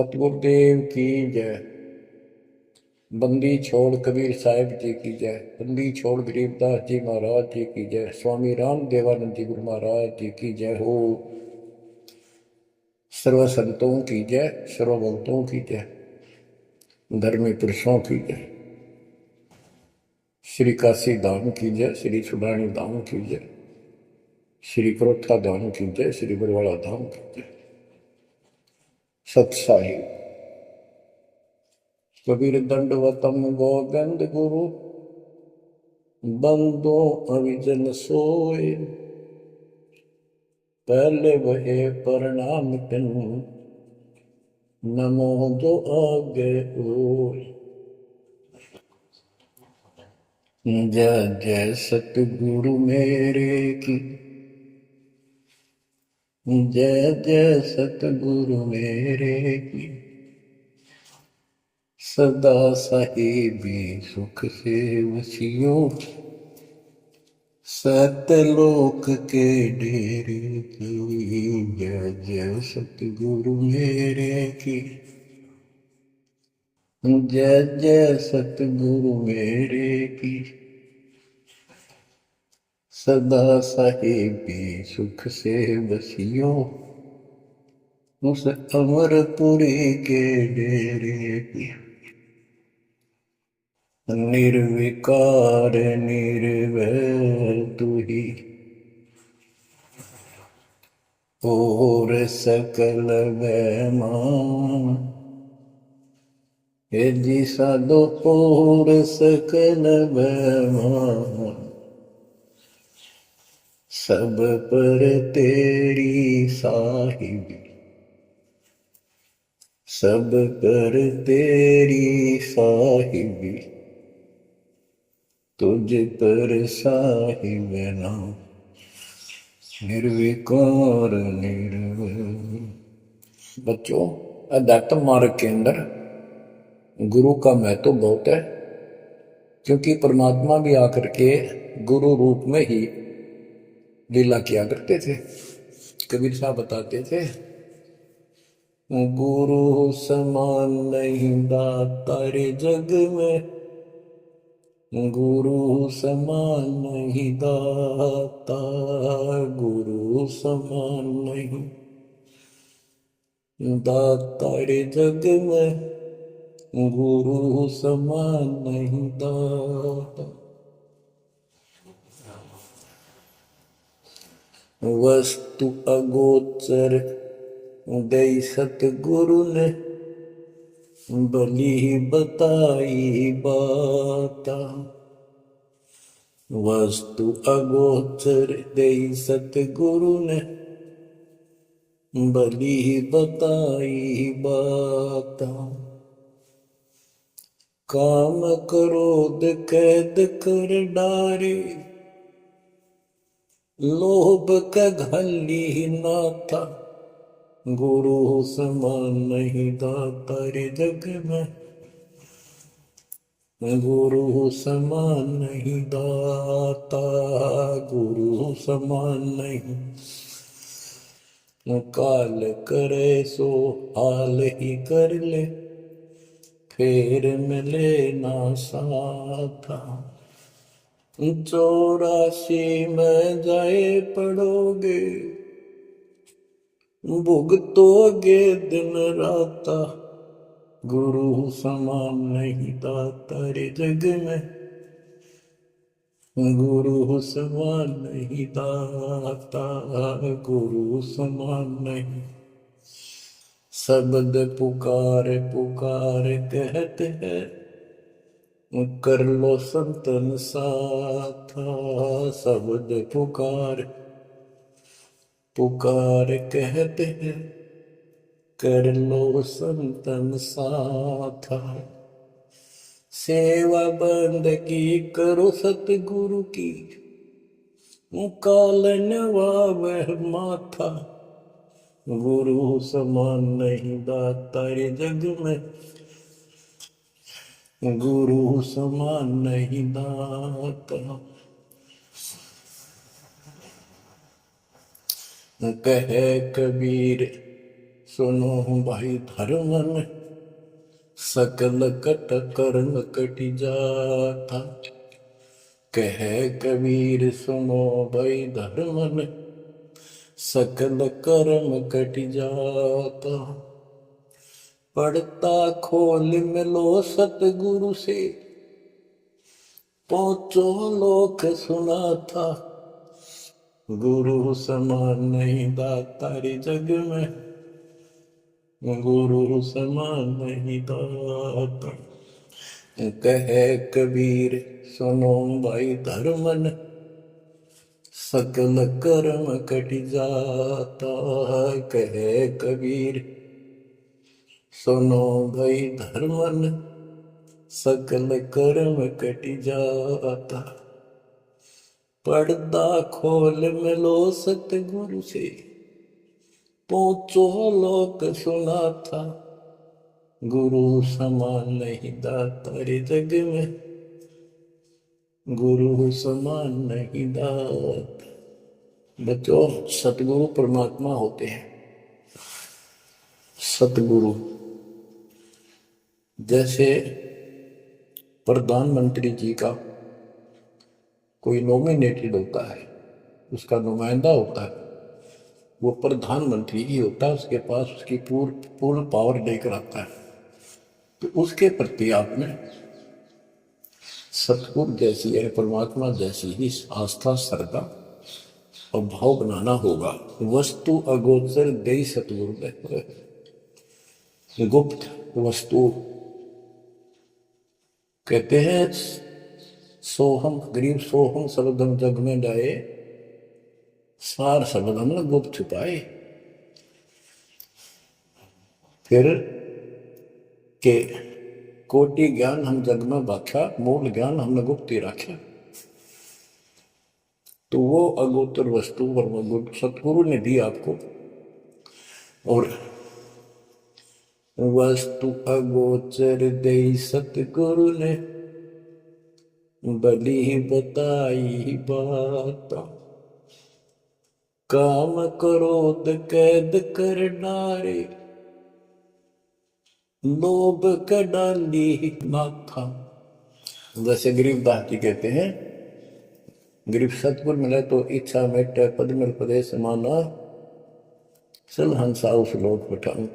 सतगुरुदेव की जय। बंदी छोड़ कबीर साहिब जी की जय। बंदी छोड़ गरीबदास जी महाराज जी की जय। स्वामी राम देवानंद जी गुरु महाराज जी की जय हो। सर्व संतों की जय, सर्व भक्तों की जय, धर्मी पुरुषों की जय। श्री काशी धाम की जय, श्री सुडानी धाम की जय, श्री क्रोथा धाम की जय, श्री बरवाड़ा धाम की जय। सत साहिब कबीर दंडवतम गोविंद गुरु, बंदो अविजन सोए। पहले वहे प्रणाम तिन, नमो जो आगे ओए। जय जय सतगुरु मेरे की, जय जय सतगुरु मेरे की। सदा साहिबी सुख से वसियो, सतलोक के डेरे की। जय जय सतगुरु मेरे की, जय जय सतगुरु मेरे की। सदा साहिबी सुख से बसियो, उस अमरपुरी के डेरे की। निर्विकार निर्भय तू ही, और सकल बैमान। हे जी साधो और सकल बैमान, सब पर तेरी साहिबी, सब पर तेरी साहिबी। तुझ पर साहिब नाम, निर्विकार निर्भय। बच्चों, अध्यात्म मार्ग के अंदर गुरु का महत्व तो बहुत है, क्योंकि परमात्मा भी आकर के गुरु रूप में ही लीला किया करते थे। कबीर साहब बताते थे, गुरु समान नहीं दाता रे जग में, गुरु समान नहीं दाता, गुरु समान नहीं दाता रे जग में, गुरु समान नहीं दाता। वस्तु अगोचर दई सतगुरु ने, भली बताई बाता। वस्तु अगोचर दई सतगुरु ने, भली बताई बाता। काम क्रोध कैद कर डारे, लोभ का घली नाथा। गुरु समान नहीं दाता रे जग में, गुरु समान नहीं दाता, गुरु समान नहीं। काल करे सो हाल ही कर ले, फेर मिले ना साथा। 84 में जाए पड़ोगे, भुगतोगे दिन राता। गुरु समान नहीं दाता रे जग में, गुरु समान नहीं दाता, गुरु समान नहीं। शब्द पुकार पुकार कहते हैं, कर लो संतन साथा। शब्द पुकार पुकार कहते हैं, कर लो संतन साथा। सेवा बंदगी करो सतगुरु की, काल नवावह माथा। गुरु समान नहीं दाता रे जग में, गुरु समान नहीं दाता। कहे कबीर सुनो भाई धर्मन सकल कट कर्म कटि जाता। कह कबीर सुनो भाई धर्मन सकल कर्म कटि जाता। पढ़ता खोल मिलो सतगुरु से पहुंचो लोक सुना था। गुरु समान नहीं दातारी जग में, गुरु समान नहीं दाता। कहे कबीर सुनो भाई धर्मन सकल कर्म कट जाता। कहे कबीर सुनो भाई धर्मन सकल कर्म कट जाता। पर्दा खोल मिलो सतगुरु से पहुंचो लोक सुना था। गुरु समान नहीं दातारी जग में, गुरु समान नहीं दाता। बच्चों, सतगुरु परमात्मा होते हैं। सतगुरु जैसे प्रधानमंत्री जी का कोई नॉमिनेटेड होता है, उसका नुमाइंदा होता है, वो प्रधानमंत्री ही होता है, उसके पास उसकी पूर्ण पावर लेकर आता है। तो उसके प्रति आप में सतगुरु जैसी है, परमात्मा जैसी ही आस्था, श्रद्धा और भाव बनाना होगा। वस्तु अगोचर दे सतगुरु दे, गुप्त वस्तु कहते हैं। सोहम गरीब सोहम शब्दम जग में जाए, सार शब्दम न गुप्त छुपाए। फिर के कोटि ज्ञान हम जग में बाख्या, मूल ज्ञान हमने गुप्त ही रखा। तो वो अगोचर वस्तु गुप्त सतगुरु ने दी आपको। और वस्तु अगोचर दे सतगुरु ने बली बताई बात। काम क्रोध कैद कर डारे, लोभ का डाली माथा। जैसे गरीबदास जी कहते हैं, गरीब सतगुरु मिले तो इच्छा मेटे, पद मिल पदे समाना, सल हंसा उस लोक पठाऊं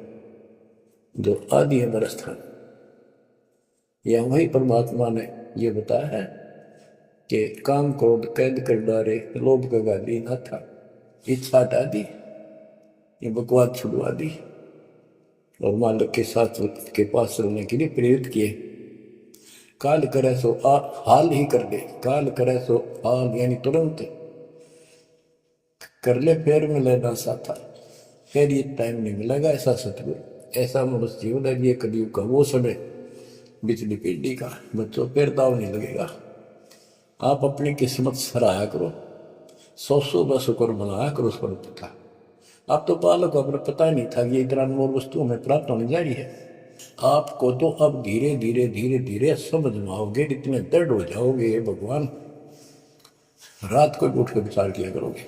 जो आदि है बरस्थान। यह वही परमात्मा ने ये बताया है कि काम क्रोध कैद कर डारे, लोभ का गाली ना था, इच्छा हटा दी, ये बकवाद छुड़वा दी और मालिक के साथ के पास चलने के लिए प्रेरित किए। काल करे सो हाल ही कर दे, काल करे सो हाल यानी तुरंत कर ले, फिर मिले ना साथा, फिर ये टाइम नहीं मिलेगा। ऐसा सतगुरु, ऐसा मनुष्य जीवन है ये कलयुग का वो समय, बिजली पीढ़ी का। बच्चों, फिर दाव नहीं लगेगा। आप अपनी किस्मत सराया करो, सौ बस शुक्र मनाया करो उस पर पता। आप तो बालक को अपने पता ही नहीं था कि ये इतना अनमोल वस्तु हमें प्राप्त होने जा रही है। आपको तो अब धीरे धीरे धीरे धीरे समझ में आओगे, इतने दृढ़ हो जाओगे, ये भगवान रात को उठ कर विचार किया करोगे।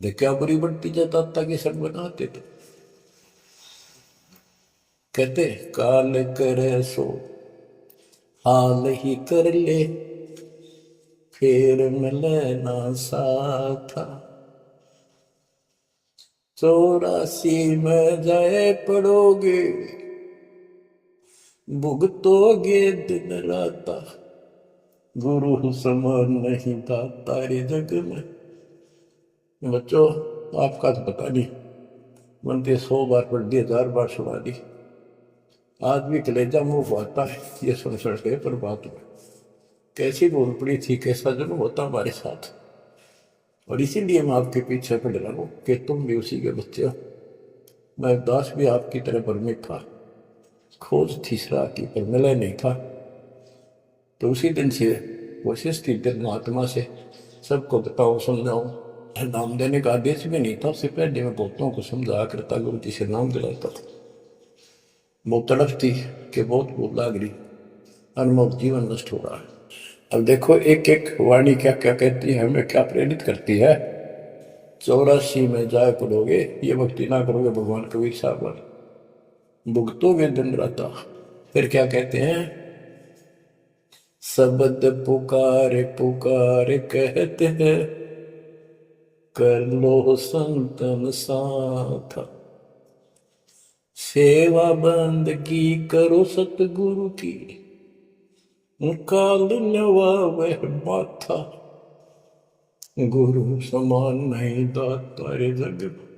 देख क्या बुरी बढ़ती जाता कि सड़ बनाते। तो कहते काल करे सो हाल ही कर ले, फिर मिले ना साथा। 84 में जाए पड़ोगे, भुगतोगे दिन राता। गुरु समान नहीं था तारे जग में। बच्चों, आपका तो पता नहीं, बनते 100 बार पढ़ दी, 1000 बार सुना दी, आज भी कलेजा मुंह आता है ये सुन के। पर बात में कैसी बोल पड़ी थी, कैसा जुल्म होता हमारे साथ। और इसीलिए मैं आपके पीछे पड़ रहा हूँ कि तुम भी उसी के बच्चे हो। मैं दास भी आपकी तरह परमिट था, खोज तीसरा की पर मिला नहीं था। तो उसी दिन से कोशिश थी महात्मा से सबको बताओ, समझाओ। नाम देने का आदेश भी नहीं था, उससे पहले मैं बहुतों को समझाया करता, गुरु जी से नाम दिलाता था। बहुत तड़फ थी कि बहुत भूख लाग रही, अनमोल जीवन नष्ट हो रहा है। अब देखो एक एक वाणी क्या क्या कहती है, हमें क्या प्रेरित करती है। 84 में जाए पड़ोगे, ये भक्ति ना करोगे भगवान कबीर साहब भुगतोगे दिन रात। फिर क्या कहते हैं, शब्द पुकार पुकार कहते हैं, कर लो संतन साथ, सेवा बंदगी करो सतगुरु की, काल नवावे माथा, गुरु समान नहीं दाता रे जग में।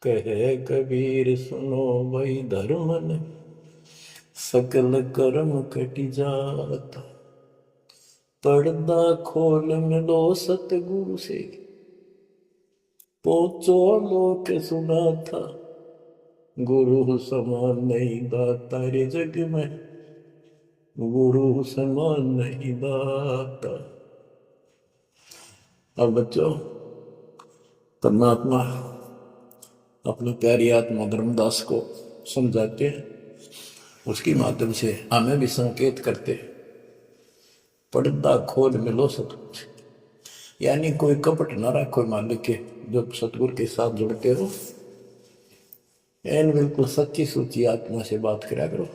कहे कबीर सुनो भाई धर्म ने, सकल कर्म कटी जाता, पर्दा खोल मिलो सतगुरु से, पहुंचो लोक सुना था, गुरु समान नहीं दाता रे जग में, गुरु समान नहीं दाता। अब बच्चों, परमात्मा अपनी प्यारी आत्मा धर्मदास को समझाते हैं, उसके माध्यम से हमें भी संकेत करते हैं, पर्दा खोल मिलो सतगुरु, यानी कोई कपट ना रखो मालिक के, जब सतगुरु के साथ जुड़ते हो एन बिल्कुल सच्ची सूची आत्मा से बात करा करो,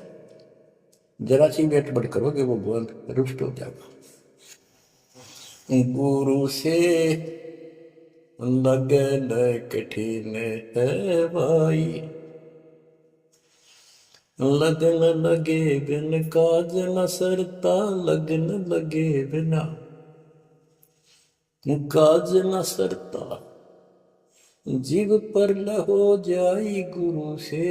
जरा सी बैठ बढ़ करोगे वो भगवान रुष्ट हो जाएगा। गुरु से लगन कठिन है भाई, लगन लगे बिन काज न सरता, लगन लगे बिना काज न सरता, जीव पर हो जाई गुरु से,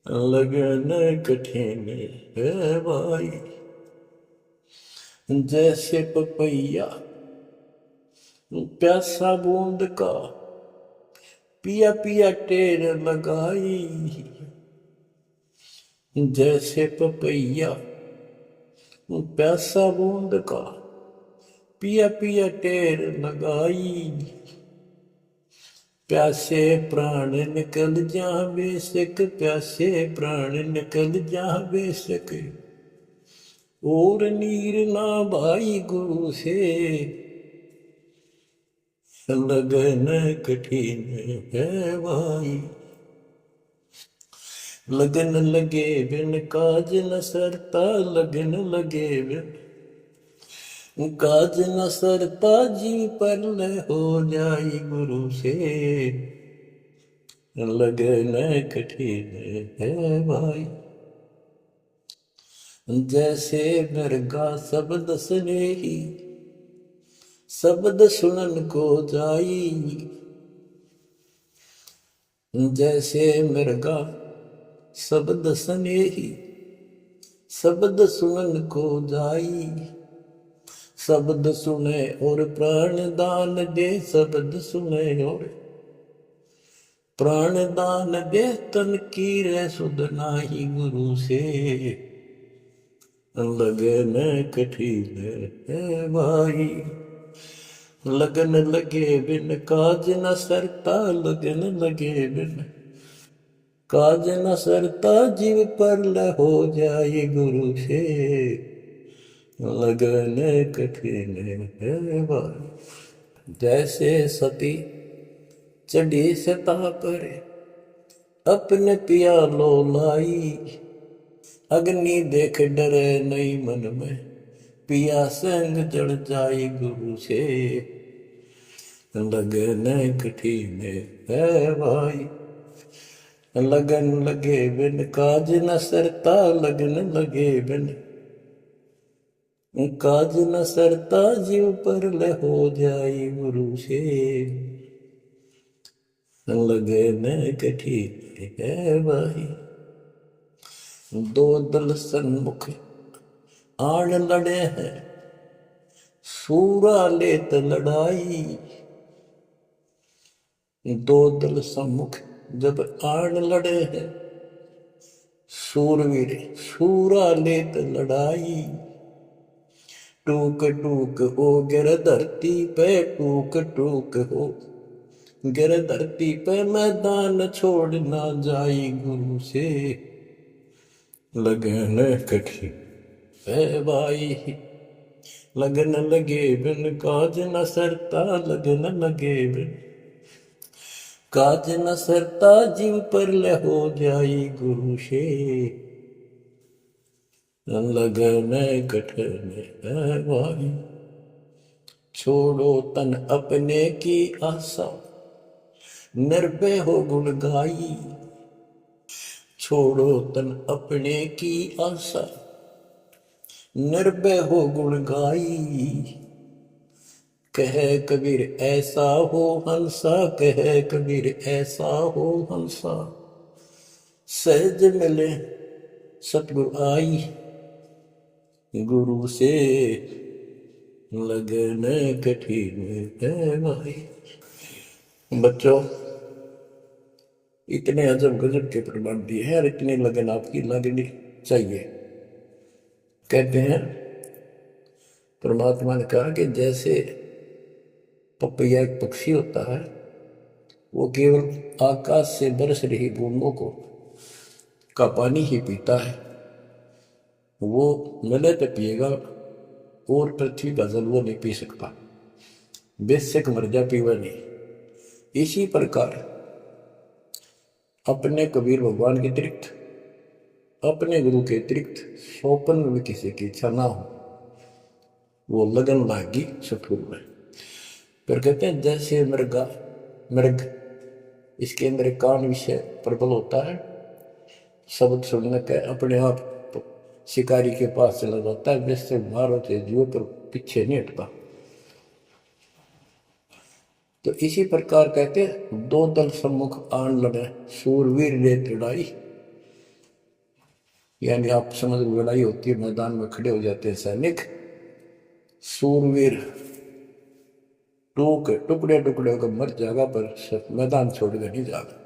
लगन कठिन है भाई। जैसे पपैया प्यासा बूंद का, पिया पिया टेर लगाई, जैसे पपैया प्यासा बूंद का, पिया पिया टेर लगाई, प्यासे प्राण निकल जा बेशक, प्यासे प्राण निकल जा बेशक, और नीर ना भाई गुरु से, लगन कठिन है भाई। लगन लगे बिन काज न सरता, लगन लगे बिन काज न सरता, जीव पर हो जाई गुरु से, लगन कठिन है भाई। जैसे मृगा शब्द स्नेही, शब्द सुनन को जाई, जैसे मृगा शब्द स्नेही, शब्द सुनन को जाई, शब्द सुने और प्राण दान दे, शब्द सुने और प्राण दान दे, तन की रे सुध नाही गुरु से, लगन कठिन है भाई। लगन लगे बिन काज न सरता, लगन लगे बिन काज न सरता, जीव पर हो जाए गुरु से, लगन कठिन है भाई। जैसे सती चढ़ी सता पर, अपने पिया लो लाई, अग्नि देख डरे नहीं मन में, पिया संग जड़ जाई गुरु से, लगन कठिन है भाई। लगन लगे बिन काज न सरता, लगन लगे बिन काज न सरता, जीव पर हो जाई गुरु से, लगन कठिन है भाई। दो दल सन्मुख आन लड़े हैं, सूरा लेत लड़ाई, दो दल सम्मुख जब आन लड़े हैं, सूरवीर सूरा लेत लड़ाई, टूक टूक हो गिर धरती पे, टूक टूक हो गिर धरती पे, मैदान छोड़ ना जाई गुरु से, लगन कठिन है भाई। लगन लगे बिन काज न सरता, लगन लगे बिन काज न सरता, जीव पर ले हो जाई गुरु से, लगन कठन है भाई। छोड़ो तन अपने की आशा, निर्भय हो गुण गाई। छोड़ो तन अपने की आशा, निर्भय हो गुण गाई। कह कबीर ऐसा हो हंसा, कह कबीर ऐसा हो हंसा, सहज मिले सतगुरु आई। गुरु से लगन कठिन है भाई। बच्चों, इतने अजब गजब के प्रमाण दिए हैं और इतनी लगन आपकी लगनी चाहिए। कहते हैं परमात्मा ने कहा कि जैसे पपैया एक पक्षी होता है, वो केवल आकाश से बरस रही बूंदों को का पानी ही पीता है, वो मिले तो पिएगा, और पृथ्वी का जल वो नहीं पी सकता, बेशक मर जा पीवा नहीं। इसी प्रकार अपने कबीर भगवान के अतिरिक्त, अपने गुरु के अतिरिक्त सौपन में भी किसी की इच्छा ना हो, वो लगन लागी सतगुरु में। फिर कहते हैं जैसे मृग इसके अंदर एक कान विषय प्रबल होता है, शब्द सुनने के अपने आप शिकारी के पास चला जाता है, वैसे मारो थे जीव पर पीछे नहीं हटता। तो इसी प्रकार कहते दो दल सम्मुख आन लड़े, सूरवीर रेत लड़ाई। यानी आप समझ लड़ाई होती है, मैदान में खड़े हो जाते हैं सैनिक, सूरवीर टुकड़े टुकड़े होकर मर जाएगा, पर मैदान छोड़ कर नहीं जाएगा।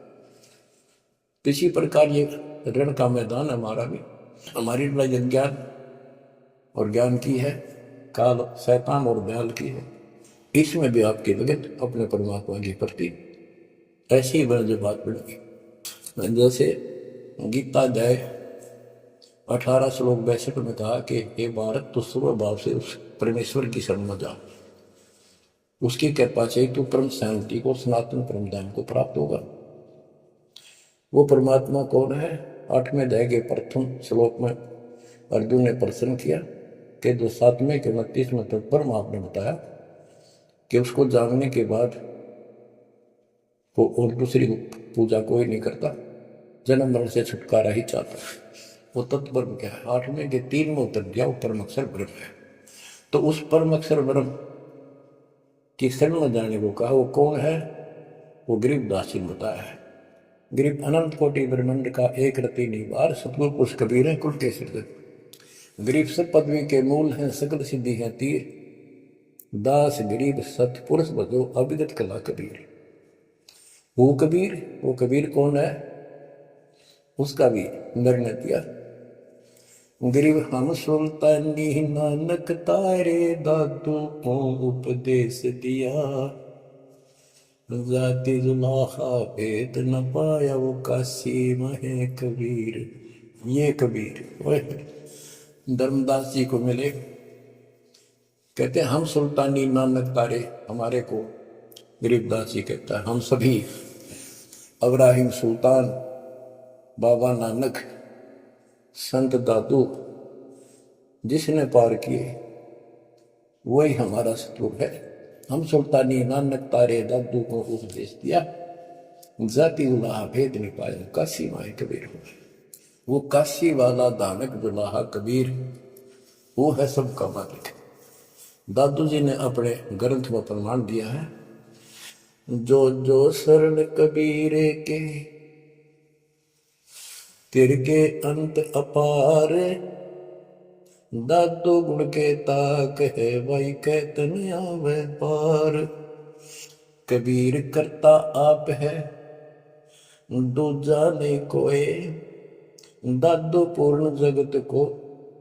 इसी प्रकार ये रण का मैदान हमारा भी, हमारी लड़ाई अज्ञान और ज्ञान की है, काल शैतान और दयाल की है। इसमें भी आपकी लगन अपने परमात्मा के प्रति ऐसी बड़ी बात बढ़ेगी। जैसे गीता अध्याय 18 श्लोक 62 में कहा कि हे भारत, तो सर्व भाव से उस परमेश्वर की शरण में जा, उसकी कृपा से तू परम शांति को, सनातन परम धाम को प्राप्त होगा। वो परमात्मा कौन है? 8वें अध्याय के प्रथम श्लोक में अर्जुन ने प्रश्न किया कि जो 7वें के 29वें तक परम आपने बताया कि उसको जानने के बाद वो और दूसरी पूजा कोई नहीं करता, जन्म मरण से छुटकारा ही चाहता है। वो तत्व क्या है? 8वें के 3 में उत्तर दिया, वो परम अक्षर ब्रह्म है। तो उस परम अक्षर ब्रह्म की शरण में जाने को कहा। वो कौन है? वो गरीबदास जी ने बताया है। गरीब अनंत कोटि ब्रह्मांड का एक रति निवार, सतगुरु पुरुष कबीर है कुल के सृजन। गरीब सब पदवी के मूल हैं, सकल सिद्धि है तीर, दास गरीब सतपुरुष बजो अविगत कला कबीर। वो कबीर कौन है? उसका भी निर्णय दिया। गरीब हम सुल्तानी नानक तारे, दादू को उपदेश दिया, जाति जुलाहा भेद न पाया, वो काशी महे कबीर। ये कबीर धर्मदास जी को मिले, कहते हैं हम सुल्तानी नानक तारे, हमारे को गरीबदास जी कहता है हम सभी अब्राहिम सुल्तान, बाबा नानक, संत दादू जिसने पार किए वही हमारा सतगुरु है। हम सुल्तानी नानक तारे, दादू को उपदेश दिया, जाति उलाहा भेद नहीं पाया, काशी माए कबीर हो। वो काशी वाला दानक दुलाहा कबीर, वो है सबका मालिक। दादू जी ने अपने ग्रंथ में प्रमाण दिया है, जो जो शरण कबीरे के, तिरके अंत अपार, दादू गुण के ताक है, वही कहतन आवे पार। कबीर करता आप है, दूजा नहीं कोई, दादू पूर्ण जगत को